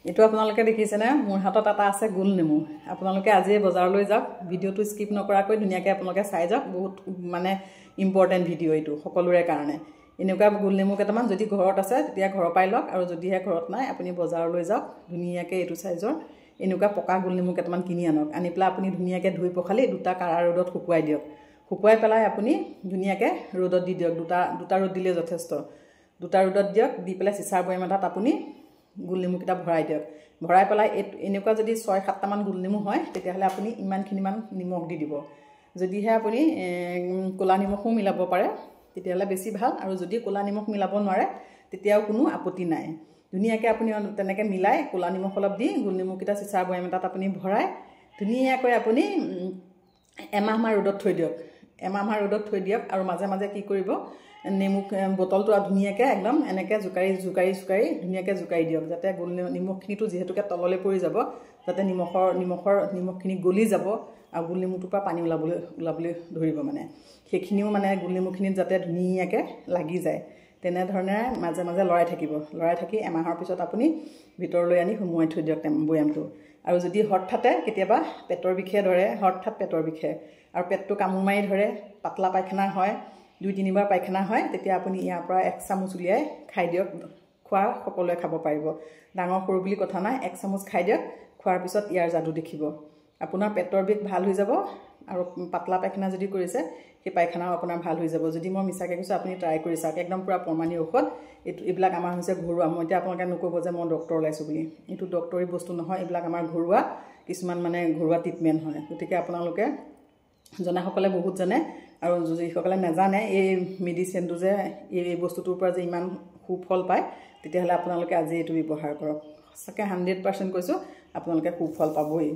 এইটো আপোনালোকে দেখিছেনে মোৰ হাতত এটা আছে গোল নেমু আপোনালোকে আজি বজাৰলৈ যাওক ভিডিওটো স্কিপ নকৰাকৈ ধুনীয়াকৈ আপোনালোকে চাই যাওক বহুত মানে ইম্পৰ্টেন্ট ভিডিও এইটো সকলোৰে কাৰণে এনেকুৱা গোল নেমু কেইটামান যদি ঘৰত আছে তেতিয়া ঘৰৰ পাই লওক আৰু যদিহে ঘৰত নাই আপুনি বজাৰলৈ যাওক ধুনীয়াকৈ এইটো সাইজৰ এনেকুৱা পকা গোল নেমু কেইটামান কিনি আনক আনি পেলাই আপুনি ধুনীয়াকৈ ধুই পখালি দুটা কাৰা ৰ'দত শুকুৱাই দিয়ক শুকুৱাই পেলাই আপুনি ধুনীয়াকৈ ৰ'দত দি দিয়ক দুটা ৰ'দ দিলে যথেষ্ট দুটা ৰ'দত দিয়ক দি পেলাই চিচাৰ বৈয়াম এটাত আপুনি গোল নেমু কিটা ভৰাই দিয়ক ভৰাই পেলাই এনেকুৱা যদি 6-7টা মান গোল নেমু হয় তেতিয়াহলে আপুনি ইমানখিনি মান নিমখ দি দিব যদিহে আপুনি কোলা নিমখও মিলাব পাৰে তেতিয়াহলে বেছি ভাল আৰু যদি কোলা নিমখ মিলাব নোৱাৰে তেতিয়াও কোনো আপত্তি নাই ধুনীয়াকৈ আপুনি তেনেকৈ মিলাই কোলা নিমখ অলপ দি গোল নেমু কিটা চিচাৰ বৈয়াম এটাত আপুনি ভৰাই ধুনীয়াকৈ আপুনি এমাহ মান ৰ'দত থৈ দিয়ক এমাহ মান ৰ'দত থৈ দিয়ক আৰু মাজে মাজে কি কৰিব নেমু বটলটো ধুনীয়াকৈ একদম এনেকৈ জুকাৰি ধুনীয়াকৈ জুকাৰি দিয়ক যাতে গোল নিমখখিনিটো যেহেতুকে তললৈ পৰি যাব যাতে নিমখখিনি গলি যাব আৰু গোল নেমুটোৰ পৰা পানী ওলাবলৈ ধৰিব মানে সেইখিনিও মানে গোল নেমুখিনিত যাতে ধুনীয়াকৈ লাগি যায় তেনেধৰণে মাজে মাজে লৰাই থাকি এমাহৰ পিছত আপুনি ভিতৰলৈ আনি সুমুৱাই থৈ দিয়ক বৈয়ামটো আৰু যদি হঠাতে কেতিয়াবা পেটৰ বিষে ধৰে হঠাৎ পেটৰ বিষে আৰু পেটটো কামুৰ মাৰি ধৰে পাতলা পায়খানা হয় 2-3 বাৰ পায়খানা হয় তেতিয়া আপুনি ইয়াৰ পৰা 1 চামুচ উলিয়াই খাই দিয়ক খোৱা সকলোৱে খাব পাৰিব ডাঙৰ সৰু বুলি কথা নাই 1 চামুচ খাই দিয়ক খোৱাৰ পিছত ইয়াৰ যাদু দেখিব আপোনাৰ পেটৰ বিষ ভাল হৈ যাব আৰু পাতলা পায়খানা যদি কৰিছে সেই পায়খানাও আপোনাৰ ভাল হৈ যাব যদি মই মিছাকে কৈছো আপুনি ট্ৰাই কৰি চাওক একদম পুৰা প্ৰমাণী ঔষধ এইবিলাক আমাৰ হৈছে ঘৰুৱা মই এতিয়া আপোনালোকে নকব যে মই ডক্টৰ লাইছো বুলি এইটো ডক্টৰী বস্তু নহয় এইবিলাক আমাৰ ঘৰুৱা কিছুমান মানে ঘৰুৱা ট্ৰিটমেন্ট হয় গতিকে আপোনালোকে জনাসকলে বহুত জানে আৰু যিসকলে নাজানে এই মেডিচিনটো যে এই বস্তুটোৰ পৰা যে ইমান সুফল পায় তেতিয়াহলে আপোনালোকে আজি এইটো ব্যৱহাৰ কৰক সঁচাকৈ 100% কৈছো আপোনালোকে সুফল পাবই